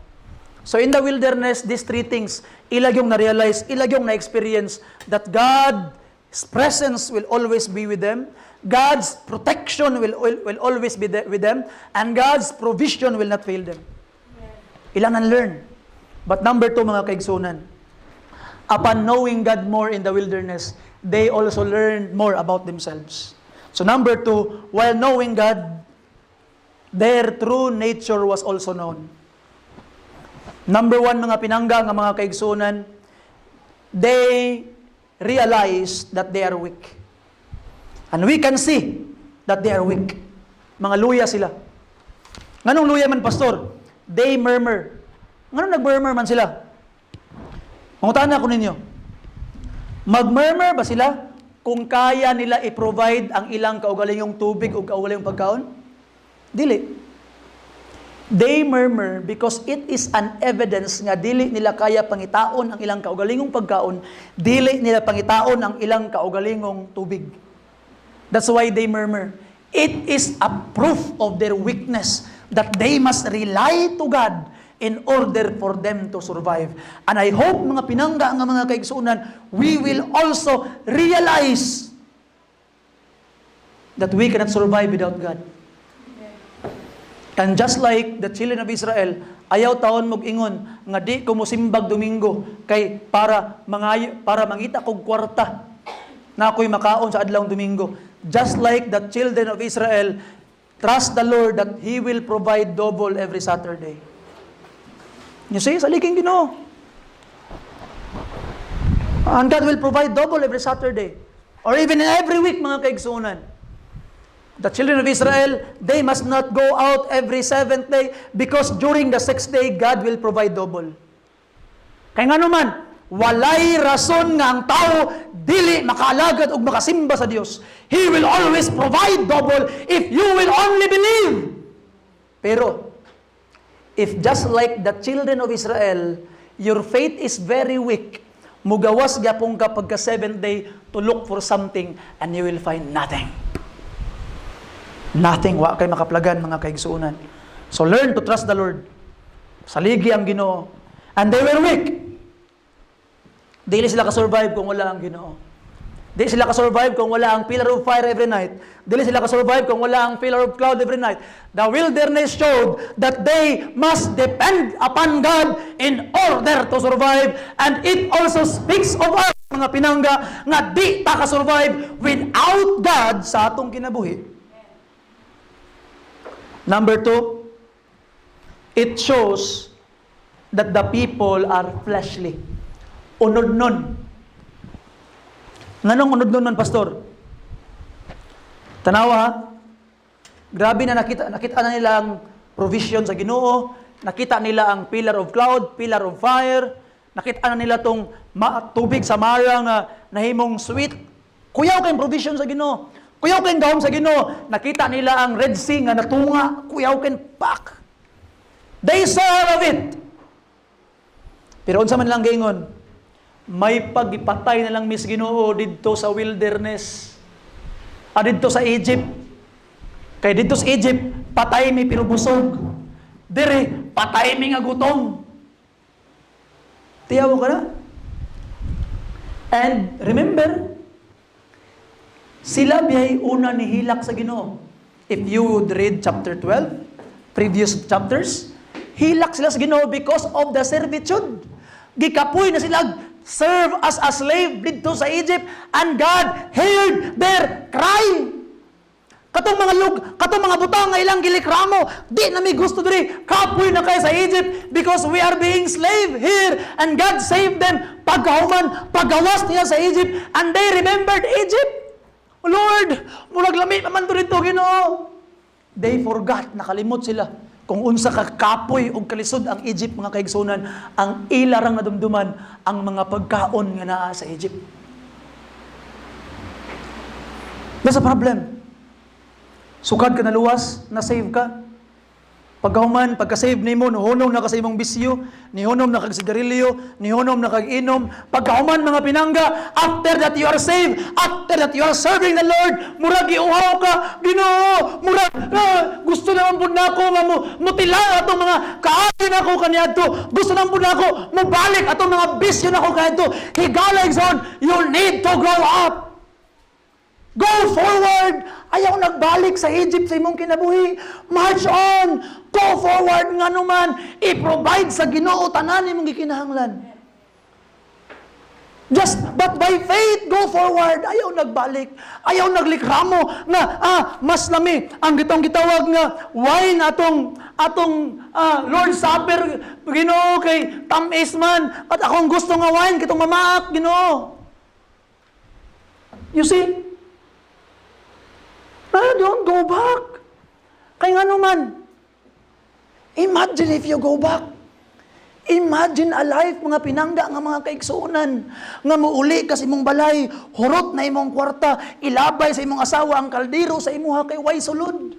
So in the wilderness, these 3 things, ilag yung na-realize, ilag yung na-experience that God's presence will always be with them, God's protection will always be with them, and God's provision will not fail them. Ilang learn. But number 2, mga kaigsunan, upon knowing God more in the wilderness, they also learned more about themselves. So number 2, while knowing God, their true nature was also known. Number 1, mga pinangga nga mga kaigsunan, they realize that they are weak. And we can see that they are weak. Mga luya sila. Nganong luya man, pastor? They murmur. Nganong nag-murmur man sila? Mangutaan ako ninyo. Mag-murmur ba sila kung kaya nila i-provide ang ilang kaugalingong tubig o kaugalingong pagkaon? Dili. They murmur because it is an evidence nga dili nila kaya pangitaon ang ilang kaugalingong pagkaon, dili nila pangitaon ang ilang kaugalingong tubig. That's why they murmur. It is a proof of their weakness that they must rely to God in order for them to survive. And I hope, mga pinangga nga mga kaigsuunan, we will also realize that we cannot survive without God. And just like the children of Israel, ayaw taon mag-ingon nga di ko musimbag Domingo kay para mangita kog kwarta na ako'y makaon sa adlawng Domingo. Just like the children of Israel, trust the Lord that He will provide double every Saturday. You see, sa liking Ginoo. And God will provide double every Saturday. Or even every week, mga kaigsuunan. The children of Israel, they must not go out every 7th day because during the 6th day, God will provide double. Kaya nga naman, walay rason nga ang tao dili makaalagad o makasimba sa Dios. He will always provide double if you will only believe. Pero, if just like the children of Israel, your faith is very weak, mugawas gyapon ka pagka 7th day to look for something and you will find nothing. Nothing, wa kay makaplagan, mga kaigsuunan. So learn to trust the Lord. Saligi ang Ginoo. And they were weak. Dili sila ka-survive kung wala ang Ginoo. Dili sila ka-survive kung wala ang pillar of fire every night. Dili sila ka-survive kung wala ang pillar of cloud every night. The wilderness showed that they must depend upon God in order to survive. And it also speaks of us, mga pinangga, nga di ta ka-survive without God sa atong kinabuhi. Number 2, it shows that the people are fleshly. Unod nun. Nganong unod nun, pastor? Tanawa ha? Grabe na nakita na nila ang provision sa Ginoo, nakita nila ang pillar of cloud, pillar of fire, nakita na nila tong tubig sa mara nga nahimong sweet. Kuyaw kayong provision sa Ginoo. Kuyaw kayong gahom sa Ginoo. Nakita nila ang Red Sea nga natunga. Kuyaw kayong pak. They saw all of it. Pero unsa man lang gaingon, may pagipatay na lang mis Ginoo didto sa wilderness. Didto sa Egypt. Kay didto sa Egypt, patay mi pero busog. Dire, patay mi nga gutom. Tiyaw ka na? And remember, sila biyay una ni hilak sa Ginoo. If you would read chapter 12, previous chapters, hilak sila sa Ginoo because of the servitude. Gikapoy na sila serve as a slave dito sa Egypt, and God heard their cry. Katong mga butang nga ilang gilikramo, di na may gusto diri, kapoy na kayo sa Egypt because we are being slave here, and God saved them. Pagkahuman, paggawas nila sa Egypt, and they remembered Egypt. Lord, murag lami naman dito, Ginoo. They forgot, nakalimot sila kung unsa ka kapoy o kalisod ang Egypt, mga kaigsunan, ang ilarang nadumduman ang mga pagkaon nga naa sa Egypt. That's a problem. Sukad ka na luwas, na-save ka. Pagkahuman, pagka-save nimo, nihunom na ka sa imong bisyo, nihunom na kag sigarilyo, nihunom na kag inom. Pagkahuman, mga pinangga, after that you are saved, after that you are serving the Lord, murag iuhaw ka, Ginoo, murag, gusto naman po na ako nga mutila atong mga kaasin ako kaniadto, gusto naman po na ako mabalik atong mga bisyo na ako kaniadto. Higala, son, you need to grow up. Go forward! Ayaw nagbalik sa Egypt sa imong kinabuhi. March on! Go forward nga naman. I-provide sa Ginoo tanan imong gikinahanglan. But by faith, go forward. Ayaw nagbalik. Ayaw naglikramo nga, mas lami. Ang gitong gitawag nga, wine atong Lord Supper, Ginoo, kay tamis man. At akong gusto nga wine, kitong mamaak, Ginoo. You see? Don't go back. Kaya nga naman, imagine if you go back. Imagine a life, mga pinangga, nga mga kaigsuunan, nga muuli ka sa imong balay, hurot na imong kwarta, ilabay sa imong asawa ang kaldero sa imuha kay way sulod.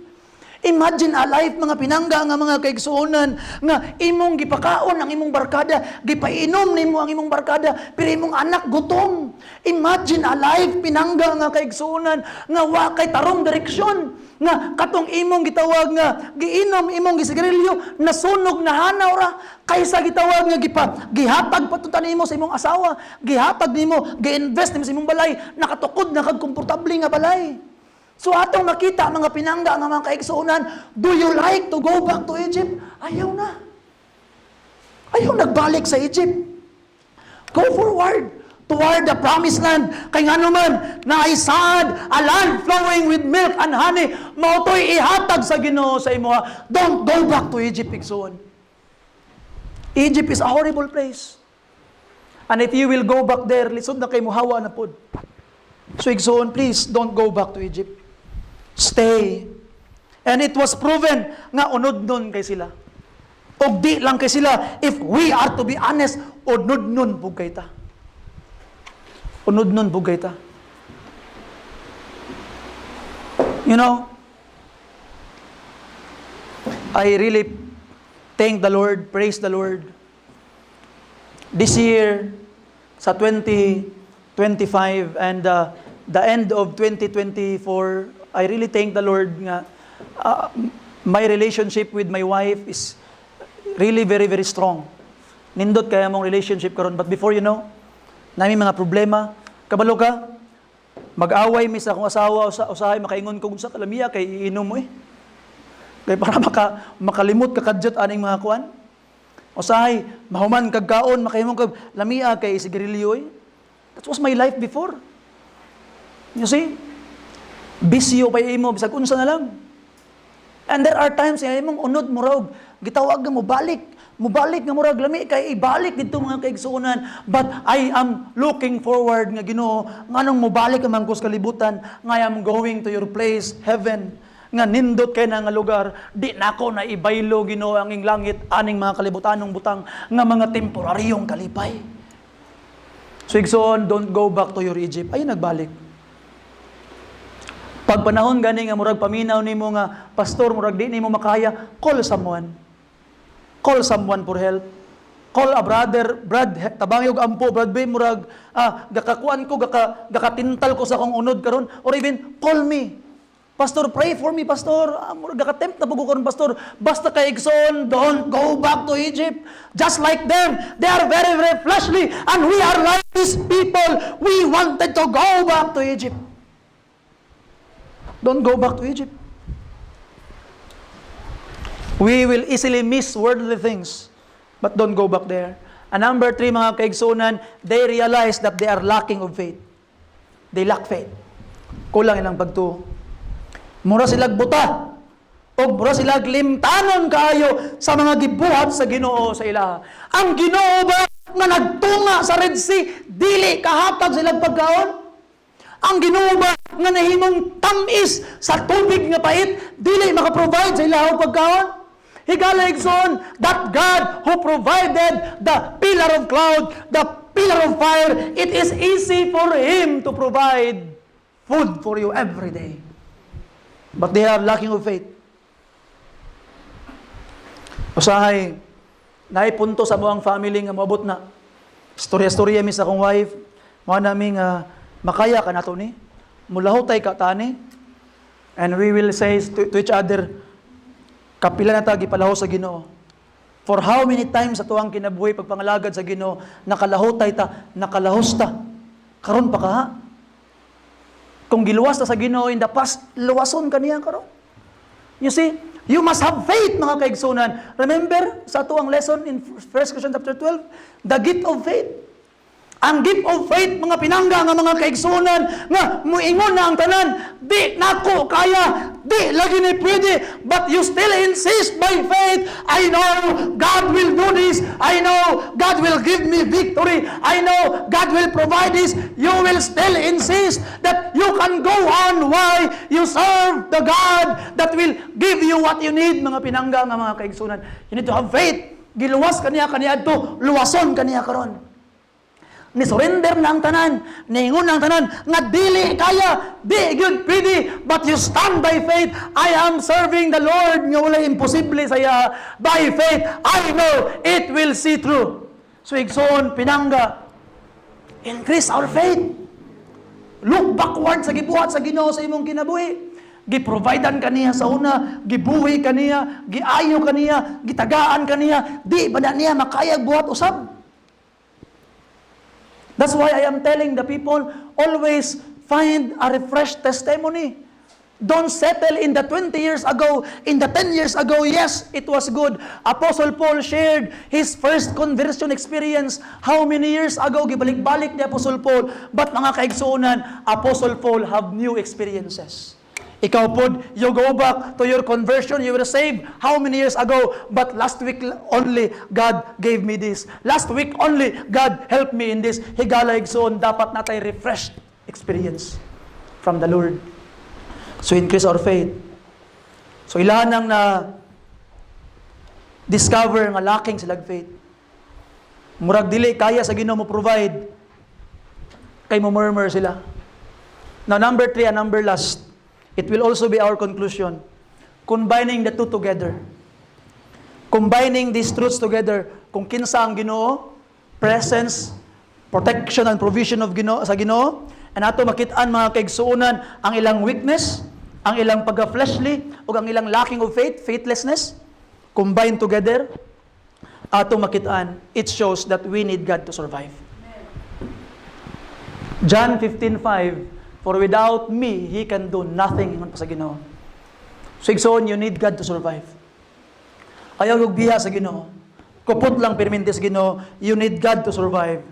Imagine a life, mga pinangga, nga mga kaigsuunan, nga imong gipakaon ang imong barkada, gipainom nimo ang imong barkada, pero imong anak gutom. Imagine a life, pinangga, nga kaigsuunan, nga wa kay tarong direksyon, nga katong imong gitawag nga giinom imong gisigarilyo, nasunog na hanaw ra, kaysa gitawag nga gihatag patutan nimo sa imong asawa, gihatag nimo, gi-invest nimo sa imong balay, nakatukod na kag komportable nga balay. So atong nakita, mga pinangga, nga mga kaigsuunan, do you like to go back to Egypt? Ayaw na. Ayaw nagbalik sa Egypt. Go forward toward the promised land. Kay nga naman, naisad, a land flowing with milk and honey, mautoy ihatag sa Ginoo sa imo. Don't go back to Egypt, igsoon. Egypt is a horrible place. And if you will go back there, lisod na kay muhawa na pod. So igsoon, please, don't go back to Egypt. Stay. And it was proven nga unod nun kay sila. Og di lang kay sila, if we are to be honest, unod nun bugay ta. Unod nun bugay ta. You know, I really thank the Lord, praise the Lord. This year, sa 2025 and the end of 2024, I really thank the Lord nga my relationship with my wife is really very, very strong. Nindot kaya mong relationship karon. But before you know, Nami mga problema, kabalo ka, mag-away mi sa akong asawa, usahay makaingon ko sa kalamiya, kay iinom mo eh. Kaya para makalimot kakadyot aning mga kuan. Usahay, mahuman kagkaon, makaingon kag lamia kay sigarilyo eh. That was my life before. You see? Bisyo pa imo, bisag unsa na lang. And there are times nga imong unod murag gitawag nga mo balik nga murag lami kay ibalik dito mga kaigsuonan, but I am looking forward nga Ginoo nganong mobalik man ko sa kalibutan, nga I am going to your place, heaven, nga nindot kay na nga lugar, di nako na ibaylo Ginoo ang ing langit aning mga kalibutanong butang nga mga temporaryong kalipay. So igsoon, don't go back to your Egypt. Ay nagbalik. Pag panahon gani nga murag paminaw nimo nga pastor murag di nimo makaya, call someone. Call someone for help. Call a brother, Brad, tabang yung ampo, Brad Bay, murag, gakakuan ko, gakatintal ko sa akong unod karon, or even, call me. Pastor, pray for me, Pastor. Murag gakatempt na po ko karon, Pastor. Basta kay Igsoon, don't go back to Egypt. Just like them, they are very, very fleshly, and we are like these people. We wanted to go back to Egypt. Don't go back to Egypt. We will easily miss worldly things, but don't go back there. And number 3, mga kaigsunan, they realize that they are lacking of faith. They lack faith. Kulang ilang pagtuo. Mura silag buta. O mura silag limtanon kaayo sa mga gibuhat sa Ginoo sa ilaha. Ang Ginoo ba nga nagtunga sa Red Sea, dili kahatag silag pagkaon? Ang Ginoo ba nga nahimong tamis sa tubig nga pait, dili maka-provide sa ilaha pagkaon? Higala igsoon, that God who provided the pillar of cloud, the pillar of fire, it is easy for Him to provide food for you every day. But they are lacking of faith. Usahay, naipunto sa mga family nga maabot na. Storya-storya mi sa akong wife, mga naming makaya ka na to ni, mulahutay ka tani, and we will say to each other, kapila na tagi palaho sa Ginoo. For how many times sa tuwang kinabuhi pagpangalagad sa Ginoo, nakalahutay ta, nakalahos ta. Karon pa ka ha? Kung giluwas ta sa Ginoo in the past, luwason ka niya karon. You see, you must have faith, mga kaigsunan. Remember sa tuwang lesson in 1 Corinthians chapter 12, the gift of faith. Ang gift of faith, mga pinangga nga mga kaigsunan, nga muingon na ang tanan, di nako kaya, di lagi ni pwede, but you still insist by faith, I know God will do this, I know God will give me victory, I know God will provide this, you will still insist that you can go on why you serve the God that will give you what you need, mga pinangga nga mga kaigsunan. You need to have faith. Giluwas kaniya to, luwason kaniya karon. Ni surrender na ang tanan, niingon na ang tanan, nga dili kaya, di good pwede, but you stand by faith. I am serving the Lord, nga wala imposible saya. By faith, I know it will see through. So igsoon, pinangga, increase our faith. Look backward sa gibuhat sa Ginoo sa imong kinabuhi. Giprovidean kaniya sa una, gibuhi kaniya, giayo kaniya, gitagaan kaniya, di ba na niya makayag buhat usab? That's why I am telling the people, always find a refreshed testimony. Don't settle in the 20 years ago, in the 10 years ago. Yes, it was good. Apostle Paul shared his first conversion experience. How many years ago? Gibalik-balik ni Apostle Paul. But mga kaigsuonan, Apostle Paul have new experiences. Ikaw po, you go back to your conversion, you were saved how many years ago? But last week only, God gave me this. Last week only, God helped me in this. Higala igsoon, dapat natay refreshed experience from the Lord. So increase our faith. So ilahan nang na discover nga lacking silang faith. Murag dili kaya sa Ginoo mo provide, kay mo murmur sila. Now number 3 and number last, it will also be our conclusion. Combining the two together. Combining these truths together. Kung kinsa ang Ginoo, presence, protection and provision of Ginoo sa Ginoo, and ato makit-an mga kaigsuonan ang ilang weakness, ang ilang pagka-fleshly, o ang ilang lacking of faith, faithlessness, combined together, ato makit-an, it shows that we need God to survive. John 15:5, for without me, he can do nothing. Ingon pa sa Ginoo. So, igsoon, you need God to survive. Ayaw yung biya sa Ginoo. Kupot lang perminti sa Ginoo, you need God to survive.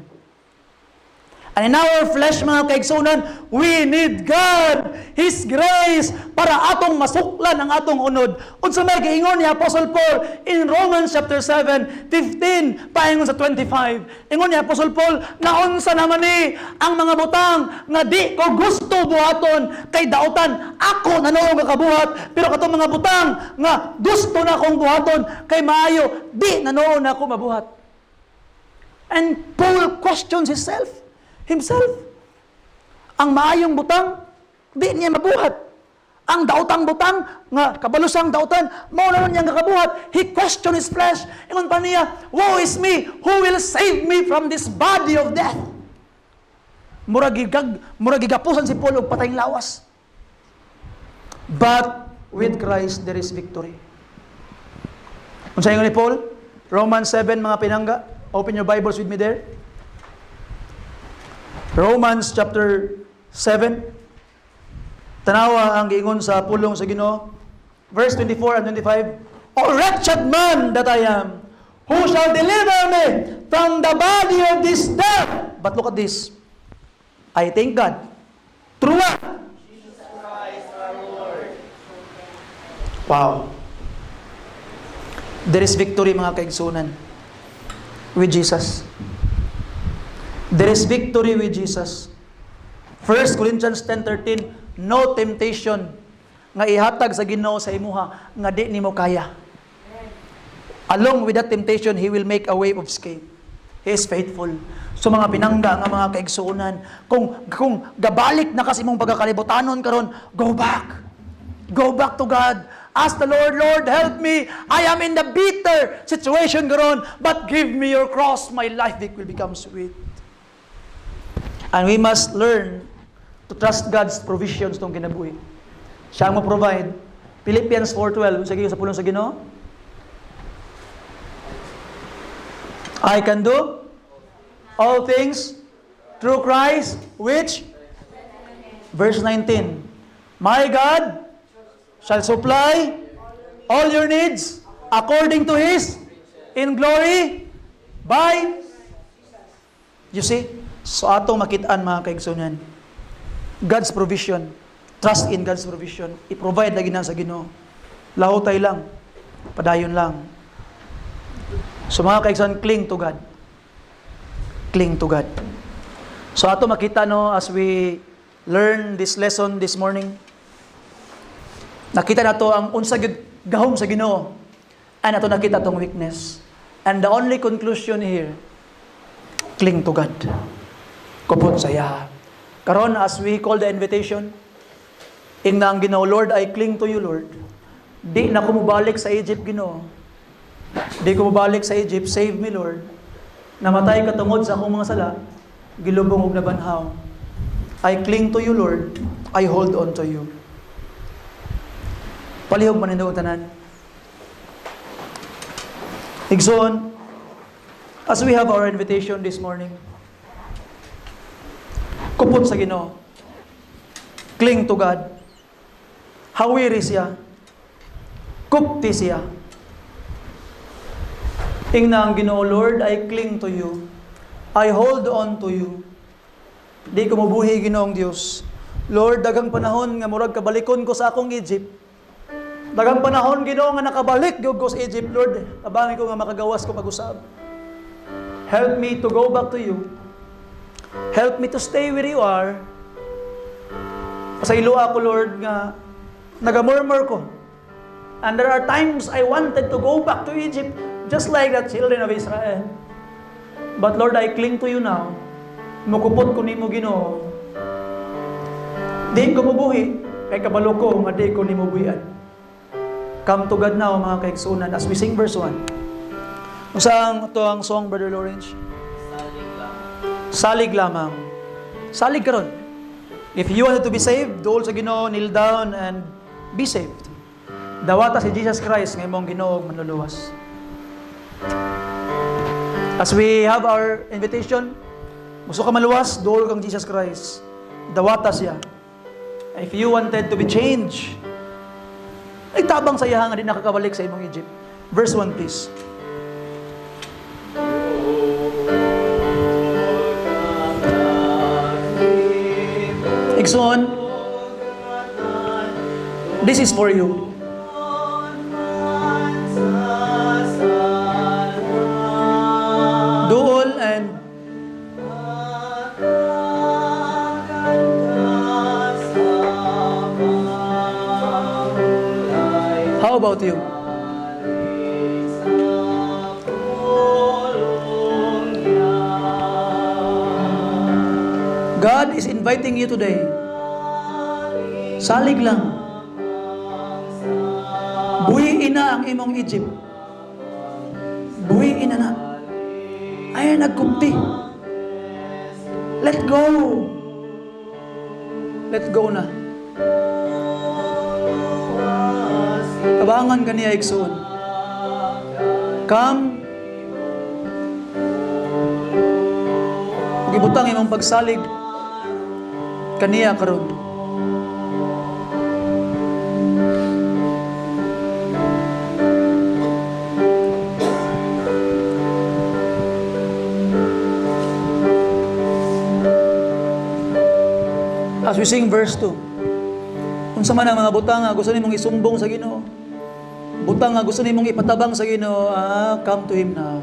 And in our flesh, mga kaigsunan, we need God, His grace, para atong masuklan ang atong unod. Unsa may giingon ni Apostle Paul in Romans chapter 7:15, paingon sa 25. Ingon ni Apostle Paul, na unsa naman ni ang mga butang nga di ko gusto buhaton kay dautan ako nanoo nga kabuhat, pero katong mga butang nga gusto na akong buhaton kay maayo di nanoo na ako mabuhat. And Paul questions himself. Ang maayong butang, di niya mabuhat. Ang daotang butang, nga kabalusang daotan, mao na niya nga kabuhat. He questioned his flesh. Ingon pa niya, woe is me, who will save me from this body of death? Murag gigapusan si Paul og patayng lawas. But with Christ there is victory. Unsa ingon ni Paul? Romans 7, mga pinangga. Open your Bibles with me there. Romans chapter 7. Tanawa ang giingon sa pulong sa Ginoo. Verse 24 and 25. O wretched man that I am, who shall deliver me from the body of this death? But look at this. I thank God. Through what? Jesus Christ our Lord. Wow. There is victory, mga kaigsunan, with Jesus. There is victory with Jesus. 1 Corinthians 10:13, no temptation nga ihatag sa Ginoo sa imuha nga di nimo kaya. Along with that temptation, He will make a way of escape. He is faithful. So mga pinangga nga mga kaigsuunan, kung gabalik na kasi mong pagkakalibutanon karon, go back. Go back to God. Ask the Lord, Lord, help me. I am in the bitter situation karon, but give me your cross. My life will become sweet. And we must learn to trust God's provisions tong kinabuhi. Siya mo provide. Philippians 4:12, sige sa pulong sa Ginoo. I can do all things through Christ, which? Verse 19. My God shall supply all your needs according to His in glory by, you see? So atong makitaan, mga kaigsunan, God's provision. Trust in God's provision. I-provide lagi na sa Ginoo. Lahutay lang. Padayon lang. So mga kaigsunan, cling to God. Cling to God. So ato makita, no, as we learn this lesson this morning, nakita nato ang unsa gyud gahom sa Ginoo. And ato nakita tong weakness. And the only conclusion here, cling to God. Kupot saya. Karon, as we call the invitation, ingna ang Ginoo, Lord, I cling to you, Lord. Di na ko mubalik sa Egypt, Ginoo. Di ko mubalik sa Egypt. Save me, Lord. Namatay ka tungod sa akong mga sala. Gilubong og nabanhaw. I cling to you, Lord. I hold on to you. Palihog man nindong tanan. Igsoon, as we have our invitation this morning, kupot sa Ginoo. Cling to God. Hawiri siya. Kupti siya. Ingna ang Ginoo, Lord, I cling to you. I hold on to you. Di ko mabuhi, Ginoong Dios. Lord, dagang panahon nga murag kabalikon ko sa akong Egypt. Dagang panahon, Ginoo, nga nakabalik gyud ko sa Egypt, Lord. Abangi ko nga makagawas ko pag-usab. Help me to go back to you. Help me to stay where you are. Sa ilo ako, Lord, nga nagamurmur ko. And there are times I wanted to go back to Egypt, just like the children of Israel. But Lord, I cling to you now. Mukupot ko nimo, Ginoo. Di ko mabuhi, kay kabalo ko nga di ko nimo buhian. Come to God now, mga kaigsunan, as we sing verse 1. Usang ito ang song, Brother Lawrence? Salig lamang. Salig karon. If you wanted to be saved, dool sa Ginoo, kneel down and be saved. Dawata si Jesus Christ nga imong Ginoo manluluwas. As we have our invitation, Gusto ka maluwas, dool kang Jesus Christ. Dawata siya. If you wanted to be changed, ay tabang sa iya nga din nakakabalik sa imong Egypt. Verse 1 please. Igsoon, this is for you. Duol and how about you? God is inviting you today. Salig lang. Buhiin na ang imong Egypt. Buhiin na na. Ay, nagkumti. Let go. Let go na. Tabangan ka niya, Igsoon. Come. Gibutang imong pagsalig kaniya karon. As we sing verse 2, unsa man ang mga butang nga gusto nimong isumbong sa Ginoo, butang nga gusto nimong ipatabang sa Ginoo, come to Him now.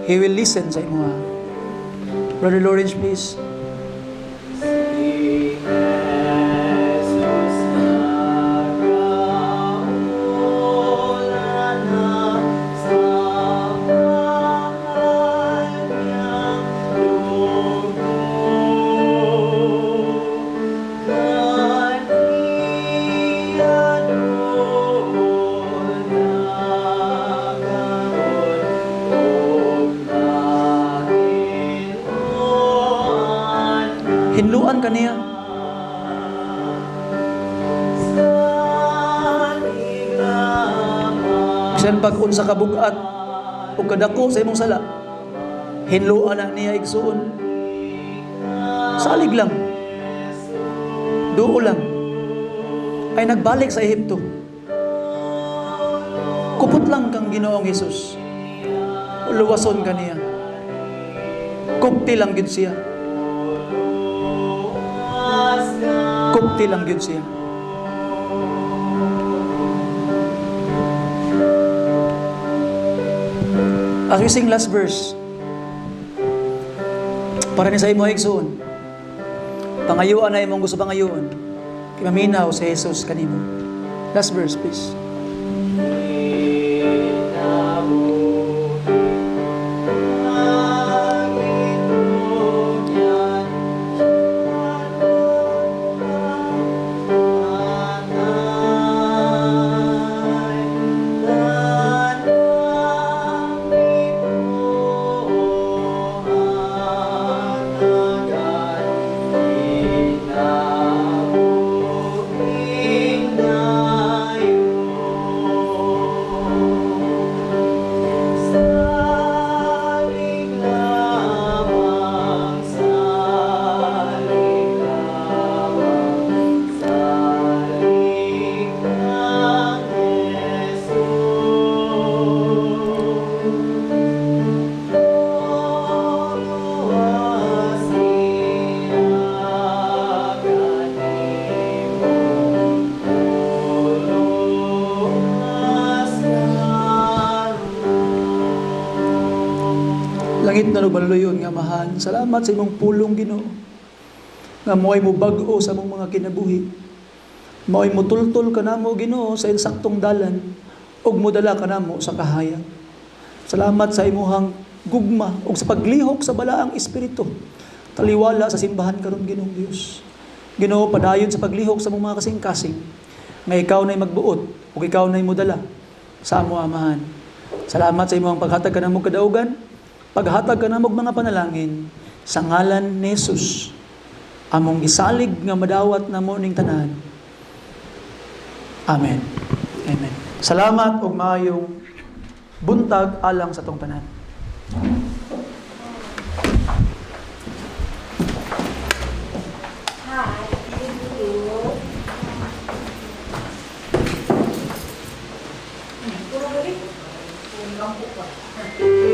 He will listen sa imo. Brother Lawrence, please. Hinluan ka niya. Bisan pag unsa ka bugat o kadako sa imong sala, hinluan na niya, Igsoon. Salig lang. Duo lang. Ay nagbalik sa Ehipto. Kupot lang kang Ginoong Hesus. Uluwason ka niya. Kupti lang gid siya. Kupti lang yun siya. As we sing last verse, para ni sa imo, Igsoon, pangayuan na imong gusto pangayuan, kimaminaw sa Jesus kanimo. Last verse, please. Langit na lubaluyon nga mahan. Salamat sa imong pulong, Ginoo. Nga mo'y mo bag-o sa mong mga kinabuhi. Mo'y mo tultol ka namo, Ginoo, sa insaktong dalan ug modala ka namo sa kahayag. Salamat sa imuhang gugma ug sa paglihok sa balaang espiritu. Taliwala sa simbahan karon, Ginoong Dios. Ginoo, padayon sa paglihok sa mong mga kasing-kasing nga ikaw na'y magbuot ug ikaw na'y modala sa amo amahan. Salamat sa imong paghatag ka namo kadaugan. Paghatag ka namog mga panalangin sa ngalan ni Jesus, among gisalig nga madawat namo ning tanan. Amen. Amen. Salamat ug maayong buntag alang sa tong tanan. kampo pa.